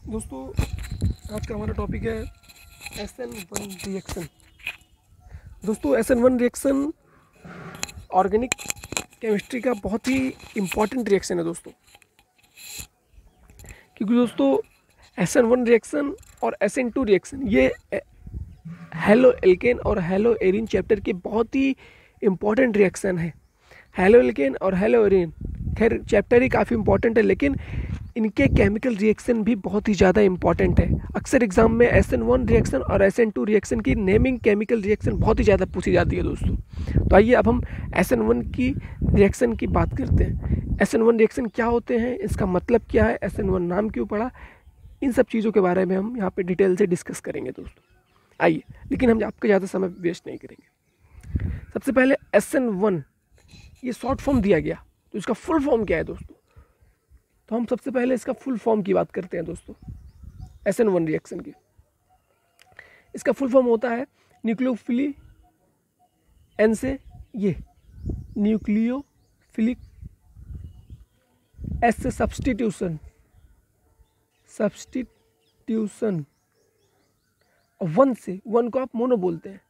दोस्तों, आज का हमारा टॉपिक है SN1 रिएक्शन। दोस्तों, SN1 रिएक्शन ऑर्गेनिक केमिस्ट्री का बहुत ही इम्पॉर्टेंट रिएक्शन है दोस्तों, क्योंकि दोस्तों SN1 रिएक्शन और SN2 रिएक्शन ये हेलो एल्केन और हेलो एरिन चैप्टर के बहुत ही इम्पॉर्टेंट रिएक्शन है। हेलो एल्केन और हेलो एरिन खैर चैप्टर ही काफ़ी इम्पॉर्टेंट है, लेकिन इनके केमिकल रिएक्शन भी बहुत ही ज़्यादा इंपॉर्टेंट है। अक्सर एग्जाम में SN1 रिएक्शन और SN2 रिएक्शन की नेमिंग केमिकल रिएक्शन बहुत ही ज़्यादा पूछी जाती है दोस्तों। तो आइए अब हम SN1 की रिएक्शन की बात करते हैं। SN1 रिएक्शन क्या होते हैं, इसका मतलब क्या है, SN1 नाम क्यों पड़ा, इन सब चीज़ों के बारे में हम यहाँ पे डिटेल से डिस्कस करेंगे दोस्तों। आइए, लेकिन हम आपका ज़्यादा समय वेस्ट नहीं करेंगे। सबसे पहले SN1 ये शॉर्ट फॉर्म दिया गया, तो इसका फुल फॉर्म क्या है दोस्तों। तो हम सबसे पहले इसका फुल फॉर्म की बात करते हैं दोस्तों। SN1 रिएक्शन की इसका फुल फॉर्म होता है न्यूक्लियोफिली एन से ये न्यूक्लियोफिलिक, एस से सब्स्टिट्यूशन और वन से, वन को आप मोनो बोलते हैं,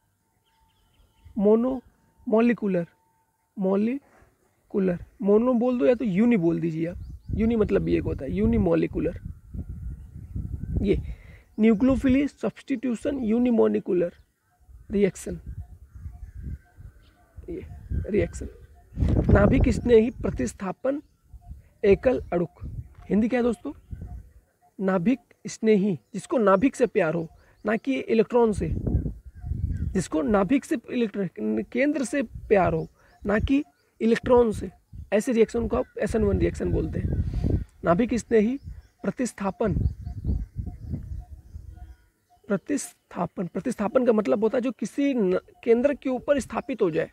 मोनो मॉलिकुलर मोनो बोल दो या तो यूनी बोल दीजिए आप। यूनी मतलब भी एक होता है, यूनिमोलिकुलर। ये न्यूक्लियोफिली सब्स्टिट्यूशन यूनिमोलिकुलर रिएक्शन, ये रिएक्शन। नाभिक स्नेही प्रतिस्थापन एकल अणुक। हिंदी क्या है दोस्तों, नाभिक स्नेही, जिसको नाभिक से प्यार हो, ना कि इलेक्ट्रॉन से, जिसको नाभिक से केंद्र से प्यार हो, ना कि इलेक्ट्रॉन से, ऐसे रिएक्शन को आप SN1 रिएक्शन बोलते हैं। नाभिक स्नेही प्रतिस्थापन का मतलब होता है जो किसी केंद्र के ऊपर स्थापित हो जाए,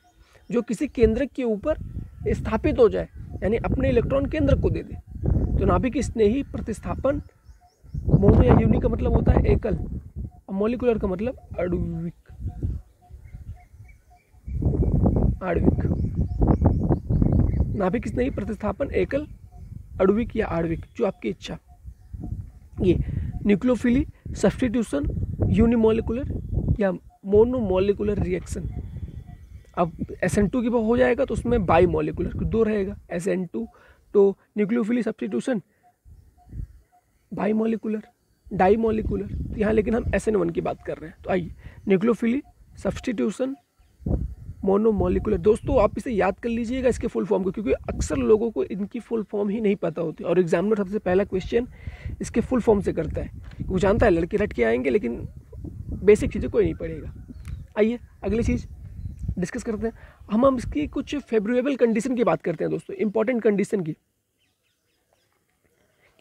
जो किसी केंद्र के ऊपर स्थापित हो जाए, यानी अपने इलेक्ट्रॉन केंद्र को दे दे। तो नाभिक स्नेही प्रतिस्थापन, मोनो या यूनी का मतलब होता है एकल, और मॉलिकुलर का मतलब आणविक। नाभिक स्नेही प्रतिस्थापन एकल, आणविक या आणविक, जो आपकी इच्छा। ये न्यूक्लियोफिली सब्स्टिट्यूशन यूनिमोलिकुलर या मोनोमोलिकुलर रिएक्शन। अब SN2 की हो जाएगा तो उसमें बाई मॉलिकुलर, दो रहेगा SN2। तो nucleophilic substitution bi molecular, di molecular. यहाँ लेकिन हम SN1 की बात कर रहे हैं। तो आइए, न्यूक्लियोफिली सब्स्टिट्यूशन मोनोमोलिकुलर। दोस्तों, आप इसे याद कर लीजिएगा इसके फुल फॉर्म को, क्योंकि अक्सर लोगों को इनकी फुल फॉर्म ही नहीं पता होती, और एग्जामिनर सबसे पहला क्वेश्चन इसके फुल फॉर्म से करता है। वो जानता है लड़के रट के आएंगे, लेकिन बेसिक चीज़ें कोई नहीं पढ़ेगा। आइए अगली चीज़ डिस्कस करते हैं। हम इसकी कुछ फेवरेबल कंडीशन की बात करते हैं दोस्तों, इंपॉर्टेंट कंडीशन की,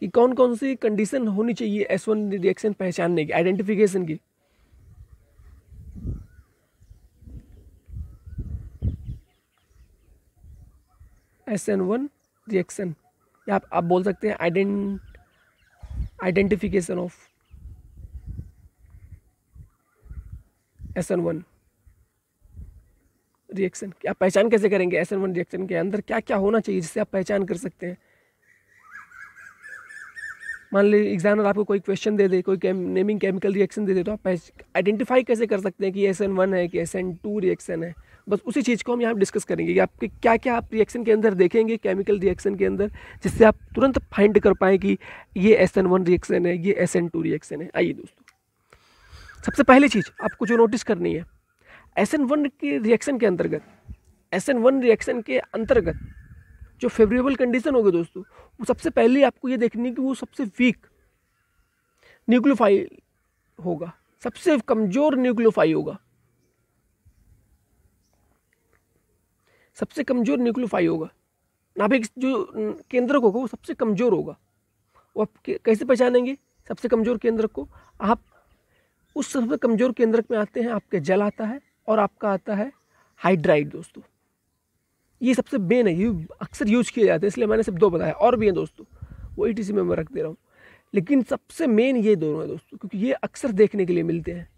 कि कौन कौन सी कंडीशन होनी चाहिए S1 रिएक्शन पहचानने की, आइडेंटिफिकेशन की। SN1 रिएक्शन, या आप बोल सकते हैं आइडेंटिफिकेशन ऑफ SN1 रिएक्शन। आप पहचान कैसे करेंगे SN1 रिएक्शन के अंदर क्या क्या होना चाहिए जिससे आप पहचान कर सकते हैं। मान लीजिए एग्जामिनर आपको कोई क्वेश्चन दे दे, कोई नेमिंग केमिकल रिएक्शन दे दे, तो आप आइडेंटिफाई कैसे कर सकते हैं कि SN1 है कि SN2 रिएक्शन है। बस उसी चीज़ को हम यहाँ डिस्कस करेंगे कि आपके क्या क्या आप रिएक्शन के अंदर देखेंगे, केमिकल रिएक्शन के अंदर, जिससे आप तुरंत फाइंड कर पाएँ कि ये SN1 रिएक्शन है, ये SN2 रिएक्शन है। आइए दोस्तों, सबसे पहली चीज़ आपको जो नोटिस करनी है, SN1 के रिएक्शन के अंतर्गत, SN1 रिएक्शन के अंतर्गत जो फेवरेबल कंडीशन होगी दोस्तों, वो सबसे पहले आपको ये देखनी है कि वो सबसे वीक न्यूक्लियोफाइल होगा, सबसे कमजोर न्यूक्लियोफाइल होगा, सबसे कमजोर न्यूक्लियोफाइल होगा। नाभिक जो केंद्रक होगा वो सबसे कमजोर होगा। वो आप कैसे पहचानेंगे सबसे कमजोर केंद्रक को? आप उस सबसे कमजोर केंद्रक में आते हैं, आपके जल आता है और आपका आता है हाइड्राइड दोस्तों। ये सबसे मेन है, ये अक्सर यूज किए जाते हैं, इसलिए मैंने सिर्फ दो बताया, और भी हैं दोस्तों, वो ETC में मैं रख दे रहा हूँ, लेकिन सबसे मेन ये दोनों है दोस्तों, क्योंकि ये अक्सर देखने के लिए मिलते हैं।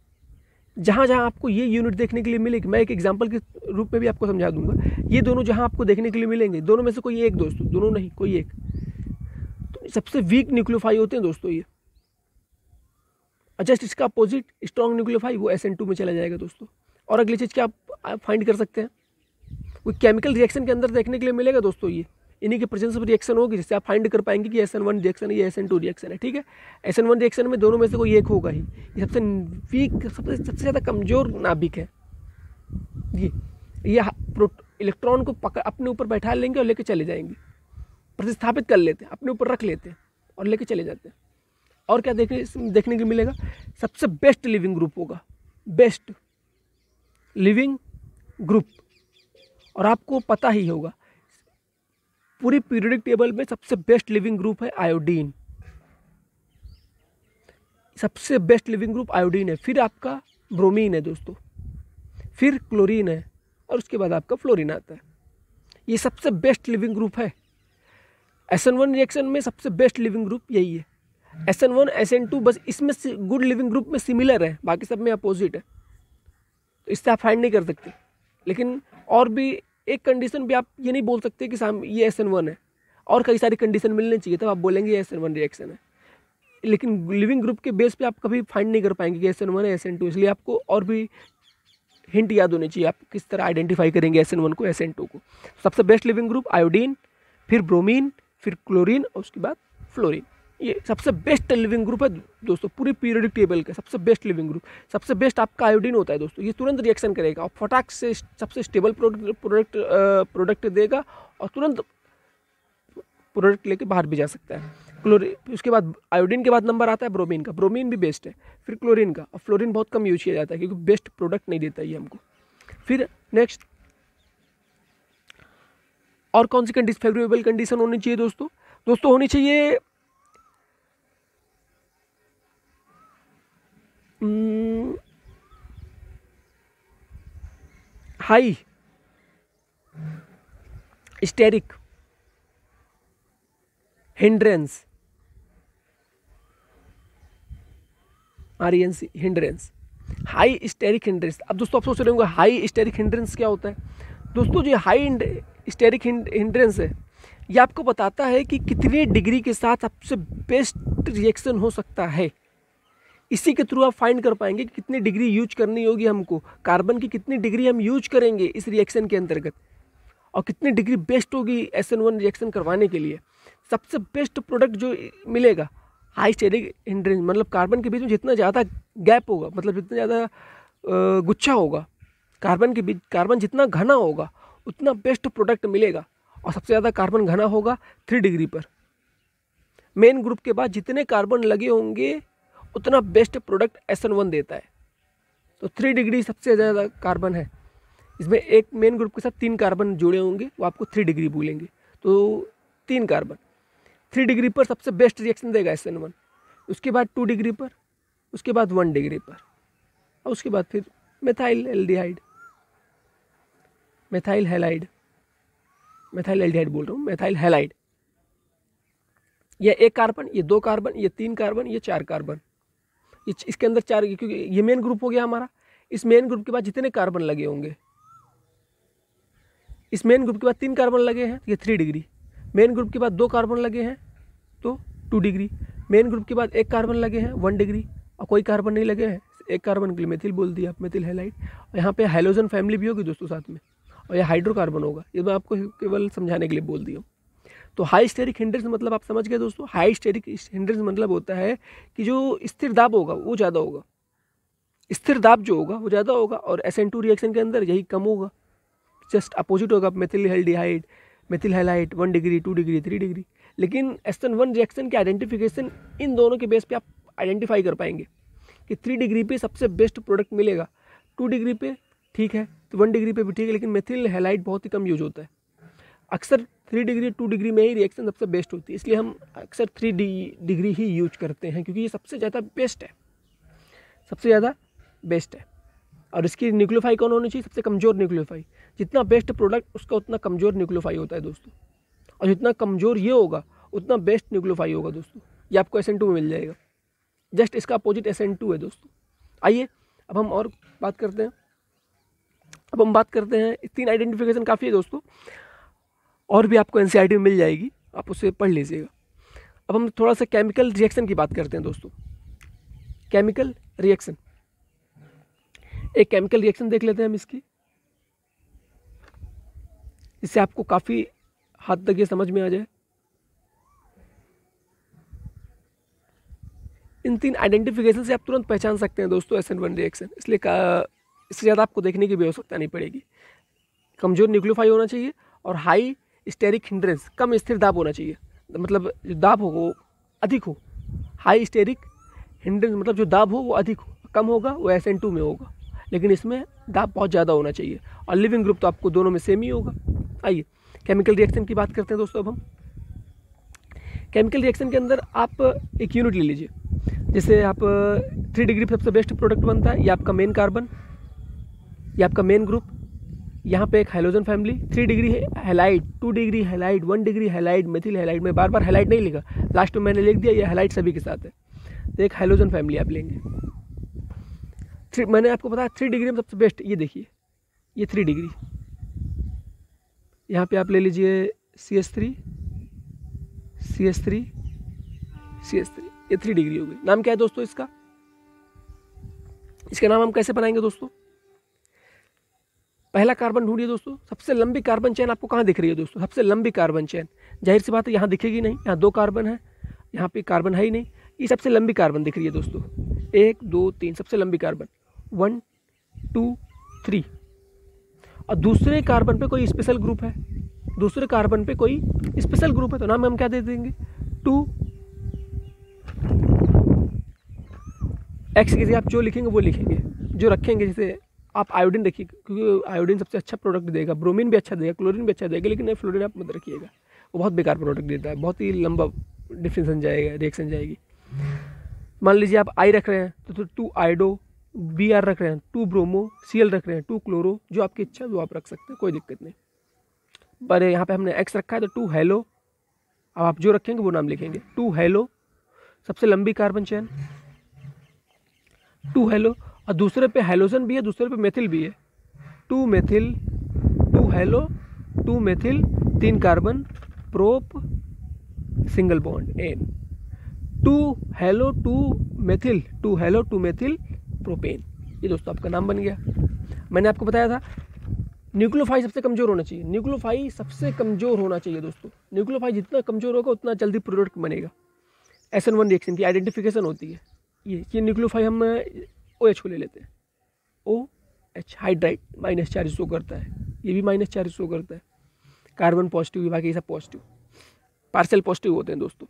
जहाँ जहाँ आपको ये यूनिट देखने के लिए मिलेगी, मैं एक एग्जांपल के रूप में भी आपको समझा दूंगा, ये दोनों जहाँ आपको देखने के लिए मिलेंगे, दोनों में से कोई एक दोस्तों, दोनों नहीं कोई एक, तो सबसे वीक न्यूक्लियोफाई होते हैं दोस्तों ये। और जस्ट इसका अपोजिट स्ट्रॉन्ग न्यूक्लियोफाइल वो SN2 में चला जाएगा दोस्तों। और अगली चीज़ क्या आप फाइंड कर सकते हैं, वो केमिकल रिएक्शन के अंदर देखने के लिए मिलेगा दोस्तों, ये इन्हीं के प्रेजेंस में रिएक्शन होगी जिससे आप फाइंड कर पाएंगे कि SN1 रिएक्शन है या SN2 रिएक्शन है। ठीक है, SN1 रिएक्शन में दोनों में से कोई एक होगा ही। ये सबसे वीक, सबसे ज़्यादा कमज़ोर नाभिक है ये इलेक्ट्रॉन को पकड़ अपने ऊपर बैठा लेंगे और लेके चले जाएंगे, प्रतिस्थापित कर लेते हैं, अपने ऊपर रख लेते हैं और लेके चले जाते हैं। और क्या देखने को मिलेगा, सबसे बेस्ट लिविंग ग्रुप होगा, बेस्ट लिविंग ग्रुप। और आपको पता ही होगा पूरी पीरियोडिक टेबल में सबसे बेस्ट लिविंग ग्रुप है आयोडीन, सबसे बेस्ट लिविंग ग्रुप आयोडीन है। फिर आपका ब्रोमीन है दोस्तों, फिर क्लोरीन है और उसके बाद आपका फ्लोरीन आता है। ये सबसे बेस्ट लिविंग ग्रुप है। SN1 रिएक्शन में सबसे बेस्ट लिविंग ग्रुप यही है। SN1 SN2 बस इसमें गुड लिविंग ग्रुप में सिमिलर है, बाकी सब में अपोजिट है, तो इससे आप फाइंड नहीं कर सकते। लेकिन और भी एक कंडीशन भी आप ये नहीं बोल सकते कि ये SN1 है, और कई सारी कंडीशन मिलनी चाहिए तब आप बोलेंगे ये SN1 रिएक्शन है। लेकिन लिविंग ग्रुप के बेस पे आप कभी फाइंड नहीं कर पाएंगे कि SN1 है SN2, इसलिए आपको और भी हिंट याद होनी चाहिए, आप किस तरह आइडेंटिफाई करेंगे SN1 को SN2 को। सबसे बेस्ट लिविंग ग्रुप आयोडीन, फिर ब्रोमीन, फिर क्लोरीन और उसके बाद फ्लोरीन। ये सबसे बेस्ट लिविंग ग्रुप है दोस्तों पूरी पीरियोडिक टेबल का, सबसे बेस्ट लिविंग ग्रुप। सबसे बेस्ट आपका आयोडीन होता है दोस्तों, ये तुरंत रिएक्शन करेगा और फटाक से सबसे स्टेबल प्रोडक्ट देगा और तुरंत प्रोडक्ट लेके बाहर भी जा सकता है। क्लोरीन, उसके बाद आयोडीन के बाद नंबर आता है ब्रोमीन का, ब्रोमीन भी बेस्ट है, फिर क्लोरीन का, और फ्लोरीन बहुत कम यूज किया जाता है क्योंकि बेस्ट प्रोडक्ट नहीं देता ये हमको। फिर नेक्स्ट और कौन सी फेवरेबल कंडीशन होनी चाहिए दोस्तों? दोस्तों होनी चाहिए high steric hindrance, RENC hindrance, high steric hindrance. अब दोस्तों आप सोच रहे होंगे हाई स्टेरिक हिंड्रेंस क्या होता है? दोस्तों जो हाई स्टेरिक हिंड्रेंस है ये आपको बताता है कि कितनी डिग्री के साथ सबसे बेस्ट रिएक्शन हो सकता है। इसी के थ्रू आप फाइंड कर पाएंगे कि कितनी डिग्री यूज करनी होगी हमको, कार्बन की कितनी डिग्री हम यूज करेंगे इस रिएक्शन के अंतर्गत, और कितनी डिग्री बेस्ट होगी SN1 रिएक्शन करवाने के लिए। सबसे बेस्ट प्रोडक्ट जो मिलेगा हाई स्टेरिक हिंड्रेंस, मतलब कार्बन के बीच में जितना ज़्यादा गैप होगा, मतलब जितना ज़्यादा गुच्छा होगा कार्बन के बीच, कार्बन जितना घना होगा उतना बेस्ट प्रोडक्ट मिलेगा। और सबसे ज़्यादा कार्बन घना होगा 3 डिग्री पर। मेन ग्रुप के बाद जितने कार्बन लगे होंगे उतना बेस्ट प्रोडक्ट SN1 देता है। तो 3 डिग्री सबसे ज़्यादा कार्बन है, इसमें एक मेन ग्रुप के साथ 3 कार्बन जुड़े होंगे, वो आपको 3 डिग्री बोलेंगे। तो 3 कार्बन 3 डिग्री पर सबसे बेस्ट रिएक्शन देगा SN1, उसके बाद 2 डिग्री पर, उसके बाद 1 डिग्री पर, और उसके बाद फिर methyl aldehyde, methyl halide, methyl aldehyde बोल रहा हूँ, मेथाइल हैलाइड। ये 1 कार्बन, ये 2 कार्बन, ये 3 कार्बन, ये 4 कार्बन, इसके अंदर 4, क्योंकि ये मेन ग्रुप हो गया हमारा। इस मेन ग्रुप के बाद जितने कार्बन लगे होंगे, इस मेन ग्रुप के बाद 3 कार्बन लगे हैं तो ये 3 डिग्री, मेन ग्रुप के बाद 2 कार्बन लगे हैं तो 2 डिग्री, मेन ग्रुप के बाद 1 कार्बन लगे हैं 1 डिग्री, और कोई कार्बन नहीं लगे हैं 1 कार्बन के लिए मेथिल बोल दिया आप, मेथिल हैलाइड। और यहाँ पे हाइड्रोजन फैमिली भी होगी दोस्तों साथ में, और यह हाइड्रोकार्बन होगा। ये मैं आपको केवल समझाने के लिए बोल दिया। तो हाई स्टेरिक हिंड्रेंस मतलब आप समझ गए दोस्तों। हाई स्टेरिक हिंड्रेंस मतलब होता है कि जो स्थिर दाब होगा वो ज़्यादा होगा, स्थिर दाब जो होगा वो ज़्यादा होगा, और SN2 रिएक्शन के अंदर यही कम होगा, जस्ट अपोजिट होगा। Methyl aldehyde, methyl halide 1 degree, 2 degree, 3 degree. लेकिन SN1 रिएक्शन के आइडेंटिफिकेशन इन दोनों के बेस पे आप आइडेंटिफाई कर पाएंगे कि 3 डिग्री पे सबसे बेस्ट प्रोडक्ट मिलेगा, 2 डिग्री पे ठीक है, तो 1 डिग्री पे भी ठीक है, लेकिन मेथिल हैलाइड बहुत ही कम यूज होता है। अक्सर 3 डिग्री 2 डिग्री में ही रिएक्शन सबसे बेस्ट होती है, इसलिए हम अक्सर 3 डिग्री ही यूज करते हैं, क्योंकि ये सबसे ज़्यादा बेस्ट है, सबसे ज़्यादा बेस्ट है। और इसकी न्यूक्लियोफाई कौन होनी चाहिए? सबसे कमज़ोर न्यूक्लियोफाई। जितना बेस्ट प्रोडक्ट उसका उतना कमज़ोर न्यूक्लियोफाई होता है दोस्तों, और जितना कमज़ोर ये होगा उतना बेस्ट न्यूक्लियोफाई होगा दोस्तों। ये आपको SN2 में मिल जाएगा, जस्ट इसका अपोजिट SN2 है दोस्तों। आइए अब हम और बात करते हैं। अब हम बात करते हैं, 3 आइडेंटिफिकेशन काफ़ी है दोस्तों, और भी आपको NCERT में मिल जाएगी, आप उसे पढ़ लीजिएगा। अब हम थोड़ा सा केमिकल रिएक्शन की बात करते हैं दोस्तों। केमिकल रिएक्शन, एक केमिकल रिएक्शन देख लेते हैं हम इसकी, इससे आपको काफ़ी हद तक ये समझ में आ जाए। इन 3 आइडेंटिफिकेशन से आप तुरंत पहचान सकते हैं दोस्तों SN1 रिएक्शन, इसलिए इससे ज़्यादा आपको देखने की भी आवश्यकता नहीं पड़ेगी। कमज़ोर न्यूक्लियोफाई होना चाहिए और हाई स्टेरिक हिंड्रेंस, कम स्थिर दाब होना चाहिए, मतलब जो दाब हो वो अधिक हो। हाई स्टेरिक हिंड्रेंस मतलब जो दाब हो वो अधिक हो, कम होगा वो SN2 में होगा, लेकिन इसमें दाब बहुत ज़्यादा होना चाहिए। और लिविंग ग्रुप तो आपको दोनों में सेम ही होगा। आइए केमिकल रिएक्शन की बात करते हैं दोस्तों। अब हम केमिकल रिएक्शन के अंदर आप एक यूनिट ले लीजिए, जैसे आप 3 डिग्री पे सबसे बेस्ट प्रोडक्ट बनता है, ये आपका मेन कार्बन, ये आपका मेन ग्रुप, यहाँ पे एक hydrogen family, 3 degree halide, 2 degree halide, 1 degree halide, methyl halide. मैं बार बार हैलाइड नहीं लिखा, लास्ट में मैंने लिख दिया ये हैलाइड सभी के साथ है। तो एक हाइड्रोजन फैमिली आप लेंगे। मैंने आपको बताया 3 डिग्री में सबसे बेस्ट, ये देखिए ये 3 डिग्री, यहाँ पे आप ले लीजिए CH3, CH3, CH3, ये 3 डिग्री हो गई। नाम क्या है दोस्तों इसका? इसका नाम हम कैसे बनाएंगे दोस्तों? पहला कार्बन ढूंढिए दोस्तों। सबसे लंबी कार्बन चेन आपको कहाँ दिख रही है दोस्तों? सबसे लंबी कार्बन चेन, जाहिर सी बात है यहाँ दिखेगी नहीं, यहाँ 2 कार्बन है, यहाँ पे कार्बन है ही नहीं, ये सबसे लंबी कार्बन दिख रही है दोस्तों। 1 2 3 सबसे लंबी कार्बन, 1 2 3। और दूसरे कार्बन पे कोई स्पेशल ग्रुप है, दूसरे कार्बन पे कोई स्पेशल ग्रुप है, तो नाम हम क्या दे देंगे? 2 X की जगह आप जो लिखेंगे वो लिखेंगे, जो रखेंगे। जैसे आप आयोडीन रखिए, क्योंकि आयोडीन सबसे अच्छा प्रोडक्ट देगा, ब्रोमीन भी अच्छा देगा, क्लोरीन भी अच्छा देगा, लेकिन नहीं फ्लोरीन आप मत रखिएगा, वो बहुत बेकार प्रोडक्ट देता है, बहुत ही लंबा डिफरेंसन जाएगा, रिएक्शन जाएगी। मान लीजिए आप आई रख रहे हैं तो 2 आयोडो, Br रख रहे हैं, 2 ब्रोमो, Cl रख रहे हैं, 2 क्लोरो, जो आपकी इच्छा वो आप रख सकते हैं, कोई दिक्कत नहीं। पर यहाँ पे हमने X रखा है तो 2 हेलो, अब आप जो रखेंगे वो नाम लिखेंगे। 2 हेलो सबसे लंबी कार्बन चेन, 2 हेलो, और दूसरे पे हाइड्रोजन भी है, दूसरे पे मेथिल भी है, 2 methyl, 2 hello, 2 methyl, 3 carbon, prop, single bond N, 2 hello 2 methyl, 2 hello 2 methyl propane. ये दोस्तों आपका नाम बन गया। मैंने आपको बताया था न्यूक्लियोफाई सबसे कमजोर होना चाहिए, न्यूक्लियोफाई सबसे कमजोर होना चाहिए दोस्तों। न्यूक्लियोफाई जितना कमजोर होगा उतना जल्दी प्रोडक्ट बनेगा। SN1 रिएक्शन की आइडेंटिफिकेशन होती है ये न्यूक्लियोफाई हम OH को ले लेते हैं, OH हाइड्राइड -4 शो करता है, ये भी -4 शो करता है, कार्बन पॉजिटिव, बाकी सब पॉजिटिव, पार्शियल पॉजिटिव होते हैं दोस्तों।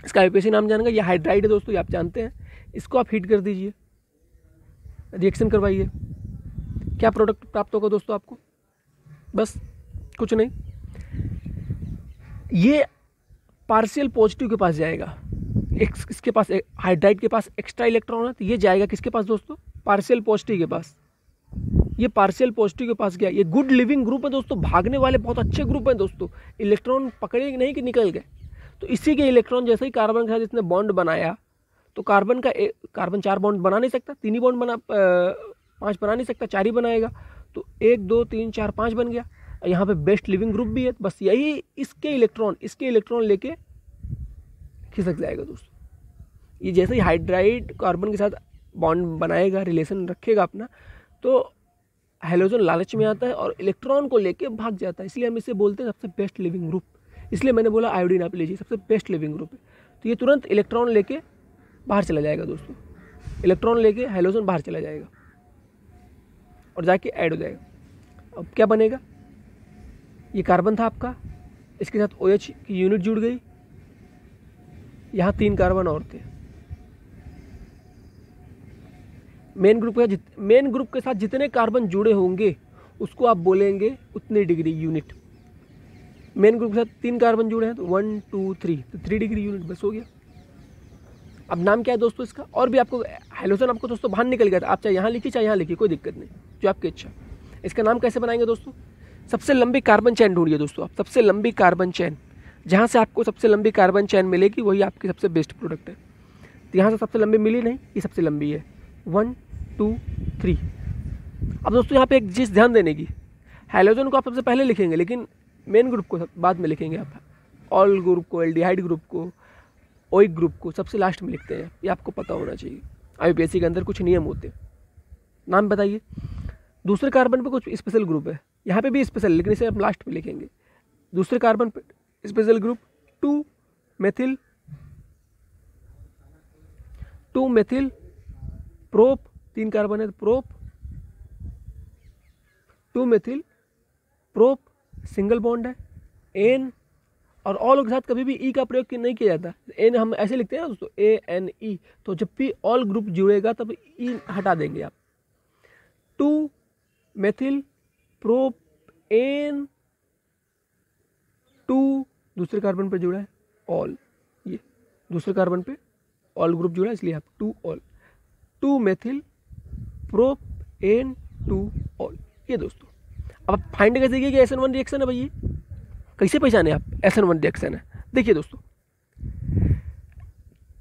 इसका आईपीसी नाम जानेंगे, ये हाइड्राइड है दोस्तों, ये आप जानते हैं। इसको आप हीट कर दीजिए, रिएक्शन करवाइए, क्या प्रोडक्ट प्राप्त होगा दोस्तों आपको? बस कुछ नहीं, ये पार्शियल पॉजिटिव के पास जाएगा, इसके पास हाइड्राइड के पास एक्स्ट्रा इलेक्ट्रॉन है, तो ये जाएगा किसके पास दोस्तों? पार्शियल पॉजिटिव के पास। ये पार्शियल पॉजिटिव के पास गया, ये गुड लिविंग ग्रुप है दोस्तों, भागने वाले बहुत अच्छे ग्रुप हैं दोस्तों, इलेक्ट्रॉन पकड़े नहीं कि निकल गए। तो इसी के इलेक्ट्रॉन जैसे ही कार्बन के साथ इसने बॉन्ड बनाया, तो कार्बन 4 बॉन्ड बना नहीं सकता, 3 ही बॉन्ड 5 बना नहीं सकता, 4 ही बनाएगा, तो 1 2 3 4 5 बन गया। यहाँ पे बेस्ट लिविंग ग्रुप भी है, बस यही इसके इलेक्ट्रॉन लेके खिसक जाएगा दोस्तों। ये जैसे ही हाइड्राइड कार्बन के साथ बॉन्ड बनाएगा, रिलेशन रखेगा अपना, तो हाइड्रोजन लालच में आता है और इलेक्ट्रॉन को लेके भाग जाता है, इसलिए हम इसे बोलते हैं सबसे बेस्ट लिविंग ग्रुप। इसलिए मैंने बोला आयोडीन आप लीजिए, सबसे बेस्ट लिविंग ग्रुप है। तो ये तुरंत इलेक्ट्रॉन लेके बाहर चला जाएगा दोस्तों, इलेक्ट्रॉन लेके हाइड्रोजन बाहर चला जाएगा और जाके ऐड हो जाएगा। अब क्या बनेगा? ये कार्बन था आपका, इसके साथ OH की यूनिट जुड़ गई, यहाँ 3 कार्बन और थे। मेन ग्रुप के साथ जितने कार्बन जुड़े होंगे उसको आप बोलेंगे उतनी डिग्री यूनिट। मेन ग्रुप के साथ 3 कार्बन जुड़े हैं तो 1 2 3, तो 3 डिग्री यूनिट बस हो गया। अब नाम क्या है दोस्तों इसका? और भी आपको हाइड्रोजन आपको दोस्तों बाहर निकल गया था, आप चाहे यहाँ लिखिए चाहे यहाँ लिखिए, कोई दिक्कत नहीं, जो आपकी इच्छा। इसका नाम कैसे बनाएंगे दोस्तों? सबसे लंबी कार्बन चैन ढूंढिए दोस्तों आप, सबसे लंबी कार्बन चैन, जहाँ से आपको सबसे लंबी कार्बन चैन मिलेगी वही आपकी सबसे बेस्ट प्रोडक्ट है। तो यहाँ से सबसे लंबी मिली नहीं, ये सबसे लंबी है, 1 2 3। अब दोस्तों यहाँ पे एक चीज़ ध्यान देने की, हाइड्रोजन को आप सबसे पहले लिखेंगे, लेकिन मेन ग्रुप को बाद में लिखेंगे आप, ऑल ग्रुप को, एल्डिहाइड ग्रुप को, ओइक ग्रुप को सबसे लास्ट में लिखते हैं, ये आपको पता होना चाहिए। IUPAC के अंदर कुछ नियम होते हैं। नाम बताइए। दूसरे कार्बन पे कुछ स्पेशल ग्रुप है, यहाँ पे भी स्पेशल, लेकिन इसे आप लास्ट में लिखेंगे। दूसरे कार्बन पे special group 2 methyl prop, 3 carbon है prop, 2 methyl prop, single bond है, एन, और ऑल के साथ कभी भी ई का प्रयोग नहीं किया जाता। एन हम ऐसे लिखते हैं ना दोस्तों, ANE, तो जब भी ऑल ग्रुप जुड़ेगा तब ई हटा देंगे आप। 2 मेथिल प्रोप एन 2, दूसरे कार्बन पर जुड़ा है ऑल, ये दूसरे कार्बन पे ऑल ग्रुप जुड़ा है इसलिए आप 2 ol, 2 methyl propan 2 ol. ये दोस्तों अब आप फाइंड कैसे कीजिए कि SN1 रिएक्शन है भाई, ये कैसे पहचाने आप SN1 रिएक्शन है। देखिए दोस्तों,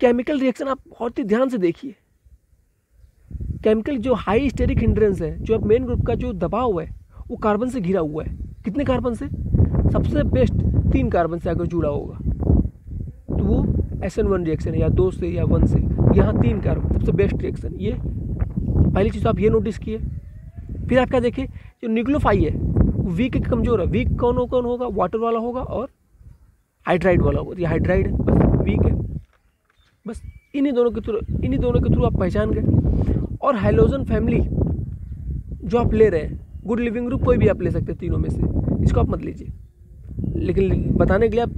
केमिकल रिएक्शन आप बहुत ही ध्यान से देखिए। केमिकल जो हाई स्टेरिक हिंड्रेंस है, जो अब मेन ग्रुप का जो दबाव है वो कार्बन से घिरा हुआ है। कितने कार्बन से? सबसे बेस्ट 3 कार्बन से अगर जुड़ा होगा तो वो SN1 रिएक्शन है, या 2 से या 1 से। यहाँ 3 कार्बन सबसे बेस्ट रिएक्शन, ये पहली चीज़ आप ये नोटिस किए। फिर आप क्या देखें, जो न्यूक्लियोफाई है वो वीक कमजोर है। वीक कौन होगा? वाटर वाला होगा और हाइड्राइड वाला होगा। ये हाइड्राइड है, बस वीक है। बस इन्हीं दोनों के थ्रू आप पहचान गए। और हैलोजन फैमिली जो आप ले रहे हैं, गुड लिविंग ग्रुप कोई भी आप ले सकते हैं तीनों में से, इसको आप मत लीजिए। लेकिन बताने के लिए आप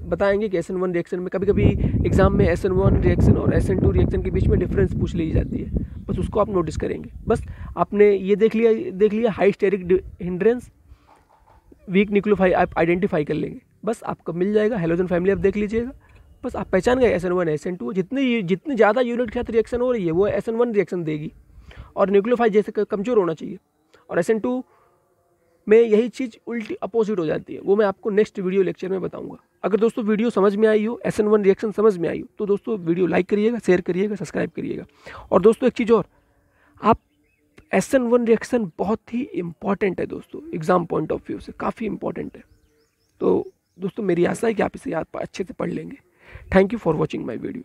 बताएंगे कि SN1 रिएक्शन में कभी कभी एग्जाम में SN1 रिएक्शन और SN2 रिएक्शन के बीच में डिफरेंस पूछ ली जाती है, बस उसको आप नोटिस करेंगे। बस आपने ये देख लिया हाई स्टेरिक हिंड्रेंस, वीक न्यूक्लियोफाई आप आइडेंटिफाई कर लेंगे, बस आपको मिल जाएगा। हैलोजन फैमिली आप देख लीजिएगा, बस आप पहचान गए SN1 SN2। जितनी ज़्यादा यूनिट के साथ रिएक्शन हो रही है वो SN1 रिएक्शन देगी, और न्यूक्लियोफाई जैसे कमज़ोर होना चाहिए। और SN2 में यही चीज़ उल्टी अपोजिट हो जाती है, वो मैं आपको नेक्स्ट वीडियो लेक्चर में बताऊंगा। अगर दोस्तों वीडियो समझ में आई हो, SN1 रिएक्शन समझ में आई हो, तो दोस्तों वीडियो लाइक करिएगा, शेयर करिएगा, सब्सक्राइब करिएगा। और दोस्तों एक चीज़ और, आप SN1 रिएक्शन बहुत ही इंपॉर्टेंट है दोस्तों, एग्जाम पॉइंट ऑफ व्यू से काफ़ी इंपॉर्टेंट है। तो दोस्तों मेरी आशा है कि आप इसे अच्छे से पढ़ लेंगे। Thank you for watching my video.